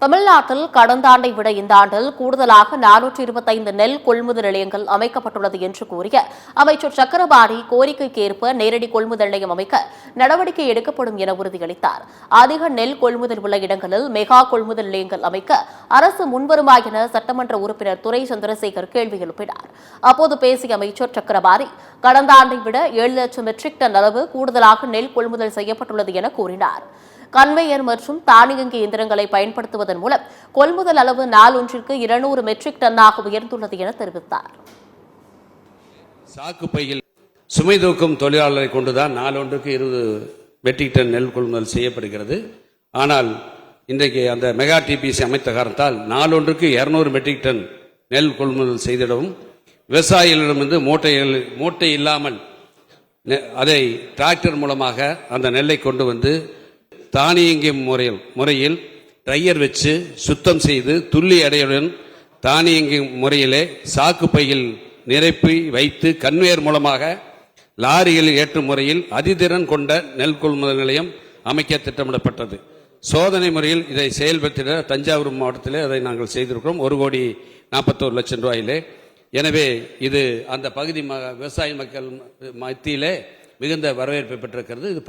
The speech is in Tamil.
தமிழ்நாட்டில் கடந்த ஆண்டை விட இந்த ஆண்டில் கூடுதலாக 425 நெல் கொள்முதல் நிலையங்கள் அமைக்கப்பட்டுள்ளது என்று கூறிய அமைச்சர் சக்கரபாணி கோரிக்கைக்கு ஏற்ப நேரடி கொள்முதல் நிலையம் அமைக்க நடவடிக்கை எடுக்கப்படும் என உறுதியளித்தார். அதிக நெல் கொள்முதல் உள்ள இடங்களில் மெகா கொள்முதல் நிலையங்கள் அமைக்க அரசு முன்வருமா என சட்டமன்ற உறுப்பினர் துரை சந்திரசேகர் கேள்வி எழுப்பினார். அப்போது பேசிய அமைச்சர் சக்கரபாணி கடந்த ஆண்டை விட 7 லட்சம் மெட்ரிக் டன் அளவு கூடுதலாக நெல் கொள்முதல் செய்யப்பட்டுள்ளது என கூறினார். கன்வேயர் மற்றும் தானியங்கி இயந்திரங்களை பயன்படுத்துவதன் மூலம் கொள்முதல் அளவு நாளொன்றிற்கு 200 மெட்ரிக் டன்னாக உயர்ந்துள்ளது என தெரிவித்தார். சாக்கு பையில் சுமை தூக்கும் தொழிலாளரை கொண்டுதான் நாளொன்றுக்கு 20 மெட்ரிக் டன் நெல் கொள்முதல் செய்யப்படுகிறது. ஆனால் இன்றைக்கு அந்த மெகா டிபிசி அமைத்த காரணத்தால் நாளொன்றுக்கு 200 மெட்ரிக் டன் நெல் கொள்முதல் செய்திடவும் விவசாயிகளிடமிருந்து மூட்டை இல்லாமல் அதை டிராக்டர் மூலமாக அந்த நெல்லை கொண்டு வந்து தானியங்கி முறையில் ட்ரையர் வச்சு சுத்தம் செய்து துள்ளி எடையுடன் தானியங்கி முறையிலே சாக்கு பையில் நிரப்பி வைத்து கன்வேயர் மூலமாக லாரிகளில் ஏற்றும் முறையில் அதிதிறன் கொண்ட நெல் கொள்முதல் நிலையம் அமைக்க திட்டமிடப்பட்டது. சோதனை முறையில் இதை செயல்படுத்திட தஞ்சாவூர் மாவட்டத்திலே அதை நாங்கள் செய்திருக்கிறோம் 1,41,00,000 ரூபாயிலே. எனவே இது அந்த பகுதி விவசாய மக்கள் மத்தியிலே மிகுந்த வரவேற்பை பெற்றிருக்கிறது. இது